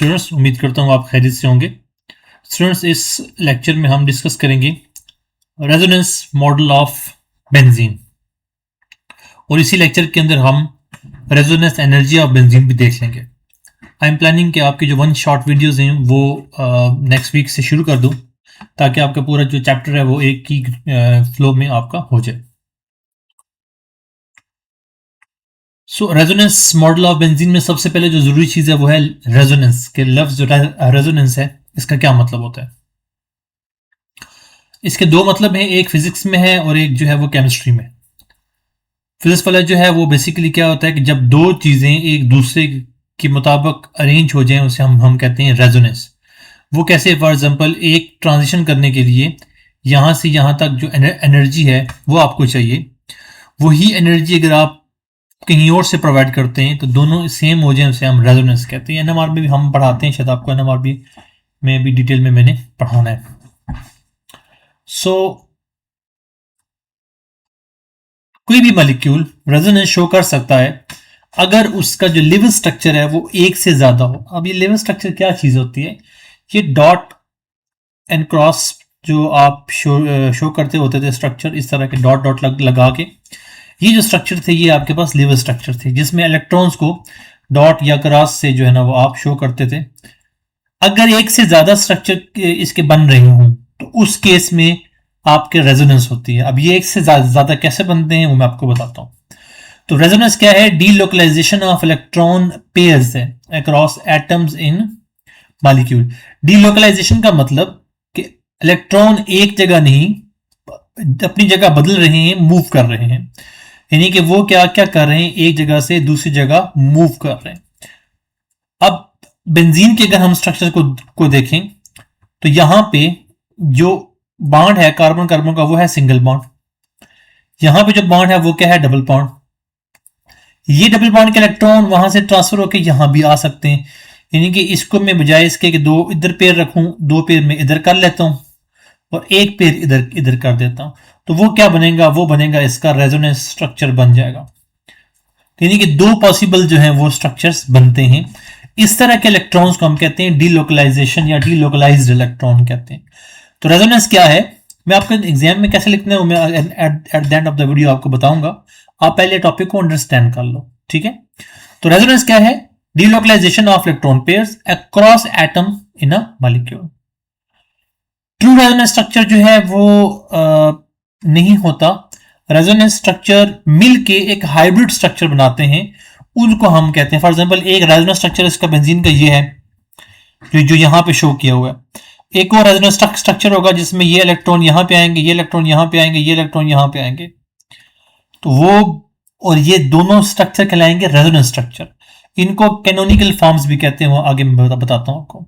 Students, उम्मीद करता हूँ आप खैरियत से होंगे। स्टूडेंट्स, इस लेक्चर में हम डिस्कस करेंगे रेजोनेंस मॉडल ऑफ बेंजीन और इसी लेक्चर के अंदर हम रेजोनेंस एनर्जी ऑफ बेंजीन भी देख लेंगे। आई एम प्लानिंग कि आपकी जो वन शॉर्ट वीडियोस हैं वो नेक्स्ट वीक से शुरू कर दूं ताकि आपका पूरा जो चैप्टर है वो एक ही फ्लो में आपका हो जाए। सो रेजोनेंस मॉडल ऑफ बेंजीन में सबसे पहले जो जरूरी चीज है वो है रेजोनेंस के लफ्ज। जो रेजोनेंस है इसका क्या मतलब होता है? इसके दो मतलब हैं, एक फिजिक्स में है और एक जो है वो केमिस्ट्री में। फिजिक्स वाला जो है वो बेसिकली क्या होता है कि जब दो चीजें एक दूसरे के मुताबिक अरेंज हो जाएं उसे हम कहते हैं रेजोनेंस। वो कैसे? फॉर एग्जांपल, एक ट्रांजिशन करने के लिए यहां से यहां तक जो एनर्जी है वो आपको चाहिए, वही एनर्जी अगर आप कहीं और से प्रोवाइड करते हैं तो दोनों सेम हो जाए उसे हम रेजोनेंस कहते हैं। एनएमआर में भी हम पढ़ाते हैं, शायद आपको एनएमआर में भी डिटेल में मैंने पढ़ाना है। सो कोई भी मॉलिक्यूल रेजोनेंस शो कर सकता है अगर उसका जो लिविंग स्ट्रक्चर है वो एक से ज्यादा हो। अब ये लिविंग स्ट्रक्चर क्या चीज होती है? ये डॉट एंड क्रॉस जो आप शो करते होते थे स्ट्रक्चर, इस तरह के डॉट डॉट लगा के, ये जो स्ट्रक्चर थे ये आपके पास लिविंग स्ट्रक्चर थे जिसमें इलेक्ट्रॉन्स को डॉट या क्रॉस से जो है ना वो आप शो करते थे। अगर एक से ज्यादा स्ट्रक्चर इसके बन रहे हों तो उस केस में आपके रेजोनेंस होती है। अब ये एक से ज्यादा कैसे बनते हैं वो मैं आपको बताता हूं। तो रेजोनेंस क्या है? डीलोकलाइजेशन ऑफ इलेक्ट्रॉन पेयर्स है across atoms in molecule. Delocalization का मतलब कि इलेक्ट्रॉन एक जगह नहीं, अपनी जगह बदल रहे हैं, मूव कर रहे हैं। यानी कि वो क्या क्या कर रहे हैं, एक जगह से दूसरी जगह मूव कर रहे हैं। अब बेंजीन के अगर हम स्ट्रक्चर को देखें तो यहां पे जो बॉन्ड है कार्बन कार्बन का वो है सिंगल बॉन्ड। यहां पे जो बॉन्ड है वो क्या है? Double bond. ये डबल बॉन्ड के इलेक्ट्रॉन वहां से ट्रांसफर होकर यहां भी आ सकते हैं। यानी कि इसको मैं बजाय इसके कि दो इधर पेयर रखूं, दो पेयर में इधर कर लेता हूं और एक पेयर इधर इधर कर देता हूं, तो वो क्या बनेगा? वो बनेगा इसका रेजोनेंस स्ट्रक्चर बन जाएगा। यानी कि दो पॉसिबल जो है वो स्ट्रक्चर्स बनते हैं। इस तरह के इलेक्ट्रॉन्स को हम कहते हैं डीलोकलाइजेशन या डीलोकलाइज्ड इलेक्ट्रॉन कहते हैं। तो रेजोनेंस क्या है, मैं आपको एग्जाम में कैसे लिखना है मैं at the end of the video आपको बताऊंगा। आप पहले टॉपिक को अंडरस्टैंड कर लो, ठीक है? तो रेजोनेंस क्या है? Delocalization of electron pairs across atom in a molecule. True resonance structure जो है वो नहीं होता। रेजोनेंस स्ट्रक्चर मिलके एक हाइब्रिड स्ट्रक्चर बनाते हैं, उनको हम कहते हैं। फॉर एग्जांपल, एक रेजोनेंस स्ट्रक्चर इसका बेंजीन का ये है जो यहां पे शो किया हुआ है। एक और रेजोनेंस स्ट्रक्चर होगा जिसमें ये इलेक्ट्रॉन यहां पे आएंगे, ये इलेक्ट्रॉन यहां पे आएंगे, ये इलेक्ट्रॉन यहां पे आएंगे, तो वो और ये दोनों स्ट्रक्चर कहलाएंगे रेजोनेंस स्ट्रक्चर। इनको कैनोनिकल फॉर्म्स भी कहते हैं, वो आगे मैं बताता हूं आपको।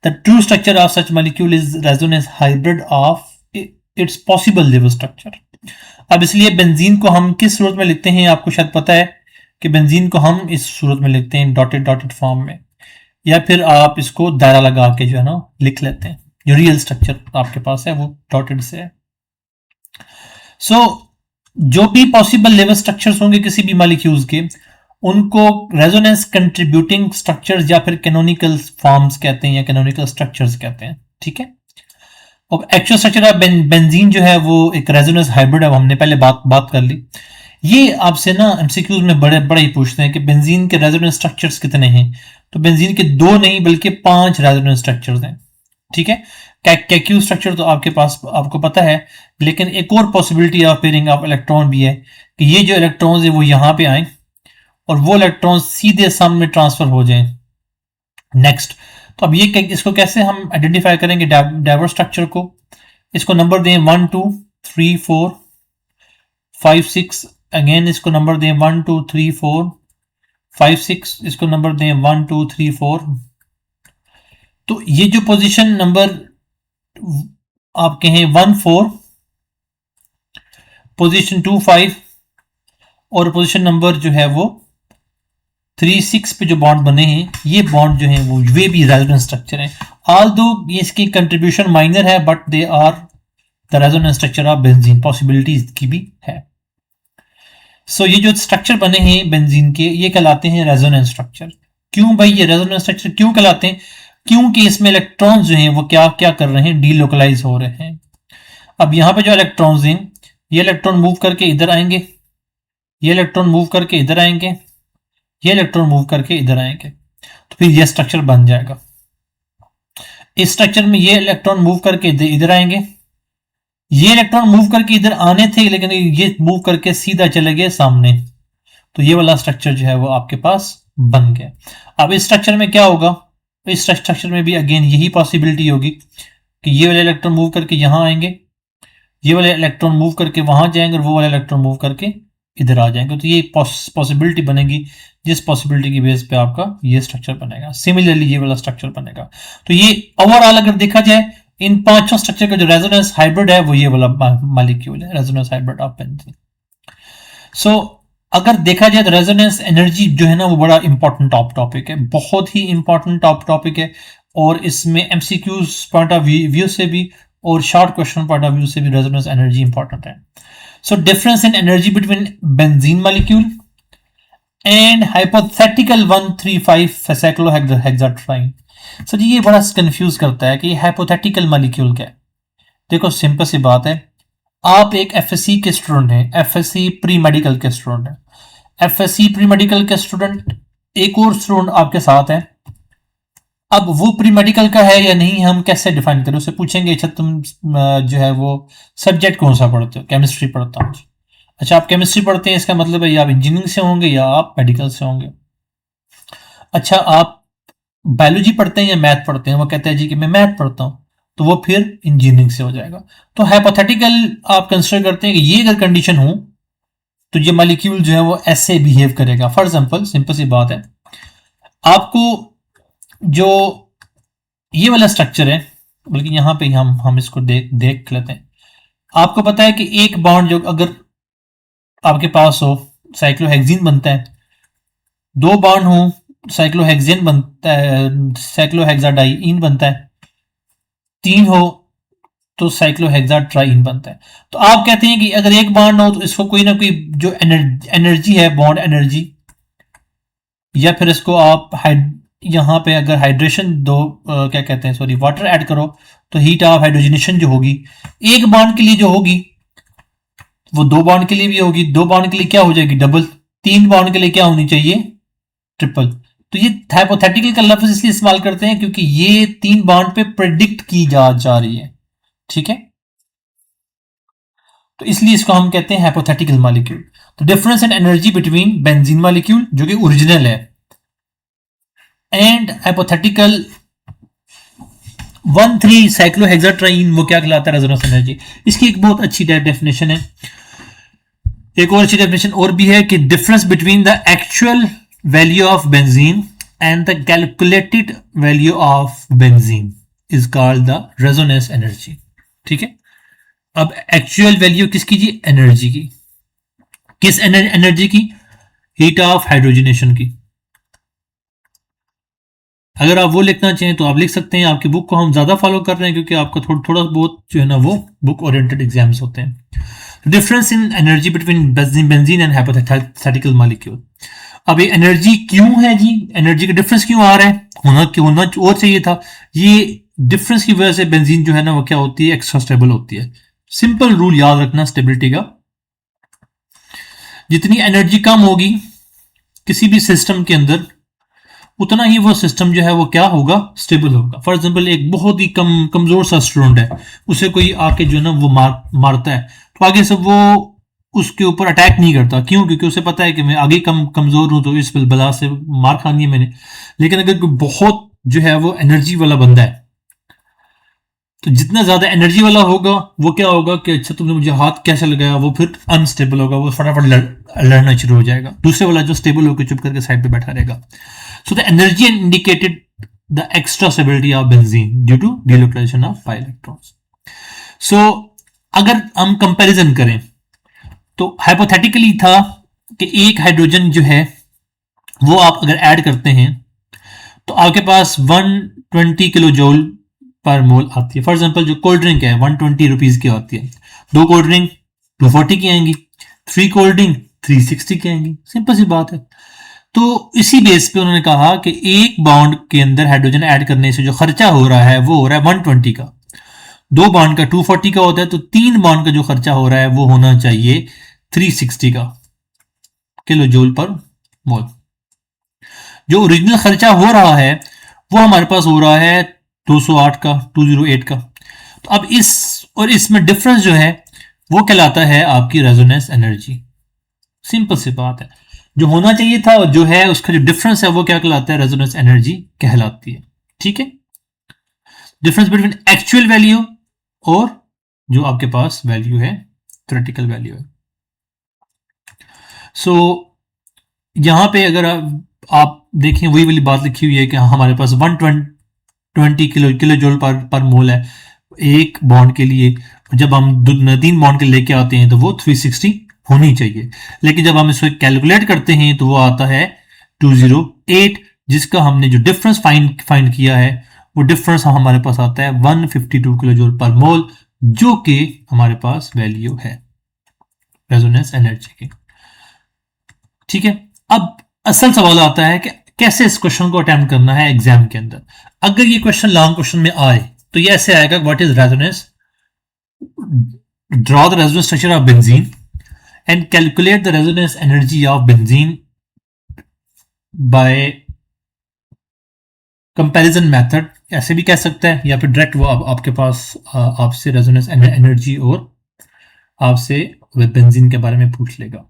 The true structure of such molecule is resonance hybrid of its possible living structure. अब इसलिए बेंजीन को हम किस सूरत में लिखते हैं आपको शायद पता है कि बेंजीन को हम इस सूरत में लिखते हैं डॉटेड डॉटेड फॉर्म में, या फिर आप इसको दायरा लगा के जो है ना लिख लेते हैं। जो रियल स्ट्रक्चर आपके पास है वो डॉटेड से है। सो जो भी पॉसिबल लिविंग स्ट्रक्चर्स होंगे किसी भी मॉलिक्यूल्स के, उनको रेजोनेंस कंट्रीब्यूटिंग स्ट्रक्चर्स या फिर कैनोनिकल फॉर्म्स कहते हैं या कैनोनिकल स्ट्रक्चर्स कहते हैं, ठीक है? अब एक्चुअल स्ट्रक्चर ऑफ बेंजीन जो है वो एक रेजोनेंस हाइब्रिड है, हमने पहले बात कर ली। ये आपसे ना एमसीक्यूज में बड़े ही पूछते हैं कि बेंजीन के रेजोनेंस स्ट्रक्चर्स कितने हैं। तो बेंजीन के दो नहीं बल्कि 5 रेजोनेंस स्ट्रक्चर्स हैं, ठीक है? कैक्यू स्ट्रक्चर तो आपके पास आपको पता है, लेकिन एक और possibility of pairing of electron भी है कि ये जो इलेक्ट्रॉन्स है वो यहां पे आए और वो इलेक्ट्रॉन सीधे सम में ट्रांसफर हो जाए नेक्स्ट। तो अब ये इसको कैसे हम आइडेंटिफाई करेंगे डाइवर्स स्ट्रक्चर को? इसको नंबर दें 1 2 3 4 5 6। अगेन इसको नंबर दें 1 2 3 4 5 6। इसको नंबर दें 1 2 3 4। तो ये जो पोजीशन नंबर आप कहें 1 4, पोजीशन 2 5 और पोजीशन नंबर जो है वो 3 6 पे जो बॉन्ड बने हैं, ये बॉन्ड जो है वो वे भी रेजोनेंस स्ट्रक्चर है। ऑल्दो ये इसकी कंट्रीब्यूशन माइनर है but they are the resonance structure of benzene, possibilities की भी है। सो ये जो स्ट्रक्चर बने हैं बेंजीन के ये कहलाते हैं रेजोनेंस स्ट्रक्चर। क्यों भाई ये रेजोनेंस स्ट्रक्चर क्यों कहलाते हैं? क्योंकि इसमें इलेक्ट्रॉन्स जो हैं वो क्या क्या कर रहे हैं, डीलोकलाइज हो रहे हैं। अब यहां पे जो इलेक्ट्रॉन्स हैं, ये इलेक्ट्रॉन मूव करके इधर आएंगे, ये इलेक्ट्रॉन मूव करके इधर आएंगे, ये इलेक्ट्रॉन मूव करके इधर आएंगे, तो फिर ये स्ट्रक्चर बन जाएगा। इस स्ट्रक्चर में ये इलेक्ट्रॉन मूव करके इधर आएंगे, ये इलेक्ट्रॉन मूव करके इधर आने थे लेकिन ये मूव करके सीधा चले गए सामने, तो ये वाला स्ट्रक्चर जो है वो आपके पास बन गया। अब इस स्ट्रक्चर में क्या होगा, इस स्ट्रक्चर में भी अगेन यही पॉसिबिलिटी होगी कि ये वाले इलेक्ट्रॉन मूव करके यहां आएंगे, ये वाले इलेक्ट्रॉन मूव करके वहां जाएंगे और वो वाले इलेक्ट्रॉन मूव करके इधर आ जाएंगे। तो ये पॉसिबिलिटी बनेगी, जिस पॉसिबिलिटी की बेस पे आपका ये स्ट्रक्चर बनेगा। सिमिलरली ये वाला स्ट्रक्चर बनेगा। तो ये ओवरऑल अगर देखा जाए इन पांचों स्ट्रक्चर का जो रेजोनेंस हाइब्रिड है वो ये वाला मॉलिक्यूल है, रेजोनेंस हाइब्रिड ऑफ बेंजीन। सो अगर देखा जाए तो रेजोनेंस एनर्जी जो है ना वो बड़ा इंपॉर्टेंट टॉपिक है, बहुत ही इंपॉर्टेंट टॉपिक है। और इसमें एमसीक्यूज पॉइंट ऑफ व्यू से भी और short question point of view से भी रेजोनेंस एनर्जी इंपॉर्टेंट है। So difference in energy between benzene molecule and hypothetical 135 cyclohexatriene. Sir ये बड़ा कंफ्यूज करता है कि हाइपोथेटिकल मॉलिक्यूल क्या है। देखो सिंपल सी बात है, आप एक एफएससी के स्टूडेंट हैं, एफएससी प्री मेडिकल के स्टूडेंट हैं, एफएससी प्री मेडिकल के स्टूडेंट एक और स्टूडेंट आपके साथ है। अब वो प्री मेडिकल का है या नहीं हम कैसे डिफाइन करें? उससे पूछेंगे अच्छा तुम जो है वो सब्जेक्ट कौन सा पढ़ते हो? केमिस्ट्री पढ़ता हूँ। अच्छा आप केमिस्ट्री पढ़ते हैं, इसका मतलब है या आप इंजीनियरिंग से होंगे या आप मेडिकल से होंगे। अच्छा आप बायोलॉजी पढ़ते हैं या मैथ पढ़ते हैं? वो कहते हैं जी कि मैं मैथ पढ़ता हूँ, तो वो फिर इंजीनियरिंग से हो जाएगा। तो हाइपोथेटिकल आप कंसिडर करते हैं कि ये अगर कंडीशन हो तो ये मॉलिक्यूल जो है वो ऐसे बिहेव करेगा। फॉर एग्जांपल सिंपल सी बात है, आपको जो ये वाला स्ट्रक्चर है, बल्कि यहां पे हम इसको देख लेते हैं। आपको पता है कि एक बॉन्ड जो अगर आपके पास हो साइक्लोहेक्सीन बनता है, दो बॉन्ड हो साइक्लोहेक्सेन बनता है, साइक्लोहेक्साडाइइन बनता है, तीन हो तो साइक्लोहेक्साट्राइन बनता है। तो आप कहते हैं कि अगर एक बॉन्ड हो तो इसको कोई ना कोई जो एनर्जी है, बॉन्ड एनर्जी, या फिर इसको आप यहां पे अगर हाइड्रेशन दो क्या कहते हैं सॉरी वाटर ऐड करो तो हीट ऑफ हाइड्रोजनेशन जो होगी एक बॉन्ड के लिए जो होगी वो दो बॉन्ड के लिए भी होगी, दो बॉन्ड के लिए क्या हो जाएगी डबल, तीन बॉन्ड के लिए क्या होनी चाहिए ट्रिपल। तो ये हाइपोथेटिकल का लफ्ज इसलिए इस्तेमाल करते हैं क्योंकि ये तीन बॉन्ड पे प्रेडिक्ट की जा रही है, ठीक है। तो इसलिए इसको हम कहते हैं हाइपोथेटिकल मॉलिक्यूल। तो difference in energy between benzene molecule जो कि ओरिजिनल है एंड हाइपोथेटिकल 1,3 साइक्लोहेक्साट्राइन वो क्या कहलाता है? Resonance energy. इसकी एक बहुत अच्छी डेफिनेशन है। एक और अच्छी डेफिनेशन और भी है कि difference between the actual value of benzene and the calculated value of benzene is called the resonance energy, ठीक है। अब एक्चुअल वैल्यू किसकी जी? एनर्जी की। किस एनर्जी की? हीट ऑफ हाइड्रोजनेशन की। अगर आप वो लिखना चाहें तो आप लिख सकते हैं। आपकी बुक को हम ज्यादा फॉलो कर रहे हैं क्योंकि आपका थोड़ा बहुत जो है ना वो बुक ओरिएंटेड एग्जाम्स होते हैं। Difference in energy between benzene and hypothetical molecule. अब ये एनर्जी क्यों है जी? एनर्जी का डिफरेंस क्यों आ रहा है? होना और चाहिए था। ये डिफरेंस की वजह से बेंजीन जो है ना वो क्या होती है? एक्स्ट्रा स्टेबल होती है। सिंपल रूल याद रखना स्टेबिलिटी का, जितनी एनर्जी कम होगी किसी भी सिस्टम के अंदर उतना ही वो सिस्टम जो है वो क्या होगा? स्टेबल होगा। फॉर एग्जांपल एक बहुत ही कमजोर सा स्टूडेंट है, उसे कोई आके जो है ना वो मारता है तो आगे से वो उसके ऊपर अटैक नहीं करता। क्यों? क्योंकि उसे पता है कि मैं आगे कमजोर हूं तो इस बला से मार खानी है मैंने। लेकिन अगर कोई बहुत जो है वो एनर्जी वाला बंदा है तो जितना ज्यादा एनर्जी वाला होगा वो क्या होगा कि अच्छा तुमने मुझे हाथ कैसे लगाया, वो फिर अनस्टेबल होगा, वो फटाफट लड़ना शुरू हो जाएगा। दूसरे वाला जो स्टेबल होकर चुप करके साइड पे बैठा रहेगा। So the energy indicated the extra stability of benzene due to delocalization of pi electrons. So अगर हम कंपैरिजन करें तो हाइपोथेटिकली था कि एक हाइड्रोजन जो है वो आप अगर ऐड करते हैं तो आपके पास 120 किलो जूल पर मोल आती है। फॉर एग्जांपल जो कोल्ड ड्रिंक है 120 रुपीज की आती है, दो कोल्ड ड्रिंक 240 की आएंगी, 3 कोल्ड ड्रिंक 360 की आएंगी। सिंपल सी बात है। तो इसी बेस पे उन्होंने कहा कि एक बॉन्ड के अंदर हाइड्रोजन ऐड करने से जो खर्चा हो रहा है वो हो रहा है 120 का, दो बॉन्ड का 240 का होता है, तो तीन बॉन्ड का जो खर्चा हो रहा है वो होना चाहिए 360 का किलो जूल पर मोल। जो ओरिजिनल खर्चा हो रहा है वो हमारे पास हो रहा है 208 का, 208 का। तो अब इस और इसमें डिफरेंस जो है वो कहलाता है आपकी रेजोनेंस एनर्जी। सिंपल सी बात है, जो होना चाहिए था और जो है उसका जो डिफरेंस है वो क्या कहलाता है, रेजोनेंस एनर्जी कहलाती है। ठीक है, डिफरेंस बिटवीन एक्चुअल वैल्यू और जो आपके पास वैल्यू है, थ्योरेटिकल वैल्यू है। सो यहां पे अगर आप देखें वही वाली बात लिखी हुई है कि हमारे पास 120 किलो जूल पर मोल है एक बॉन्ड के लिए। जब हम तीन बॉन्ड के लेके आते हैं तो वो 360 होनी चाहिए, लेकिन जब हम इसको कैलकुलेट करते हैं तो वो आता है 208, जिसका हमने जो डिफरेंस फाइंड किया है वो डिफरेंस हमारे पास आता है 152 किलो जूल पर मोल, जो कि हमारे पास वैल्यू है रेजोनेंस एनर्जी की। ठीक है, अब असल सवाल आता है कि कैसे इस क्वेश्चन को अटेम्प्ट करना है एग्जाम के अंदर। अगर ये क्वेश्चन लॉन्ग क्वेश्चन में आए तो ये ऐसे आएगा, what is resonance, draw the resonance structure of benzene and calculate the resonance energy of benzene bye comparison method, ऐसे भी कह सकता है, या फिर डायरेक्ट वो आपके पास आपसे रेजोनेंस एनर्जी और आपसे बेंजीन के बारे में पूछ लेगा।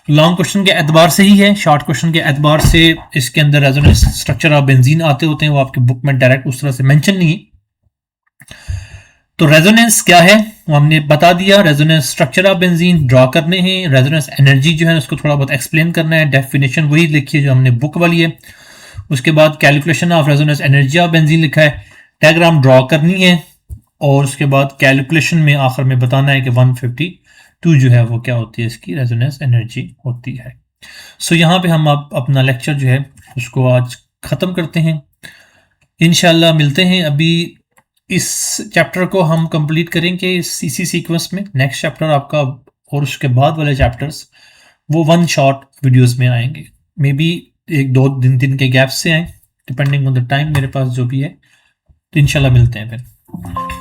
लॉन्ग क्वेश्चन के एतबार से ही है, शॉर्ट क्वेश्चन के एतबार से इसके अंदर रेजोनेंस स्ट्रक्चर ऑफ बेंजीन आते होते हैं, वो आपके बुक में डायरेक्ट उस तरह से मेंशन नहीं। तो रेजोनेंस क्या है वो हमने बता दिया, resonance structure of benzene draw करने हैं, रेजोनेंस एनर्जी जो है उसको थोड़ा बहुत एक्सप्लेन करना है, डेफिनेशन वही लिखी है जो हमने बुक वाली है। उसके बाद calculation of resonance energy of benzene लिखा है, डायग्राम ड्रॉ करनी है, और उसके बाद कैलकुलेशन में आखिर में बताना है कि 152 जो है वो क्या होती है, इसकी रेजोनेंस एनर्जी होती है। सो यहाँ पे हम अपना लेक्चर जो है उसको आज ख़त्म करते हैं। इंशाल्लाह मिलते हैं, अभी इस चैप्टर को हम कंप्लीट करेंगे इसी सीक्वेंस में। नेक्स्ट चैप्टर आपका और उसके बाद वाले चैप्टर्स वो वन शॉट वीडियोस में आएंगे, मे बी एक दो दिन के गैप से आए, डिपेंडिंग ऑन द टाइम मेरे पास जो भी है। तो इंशाल्लाह मिलते हैं फिर।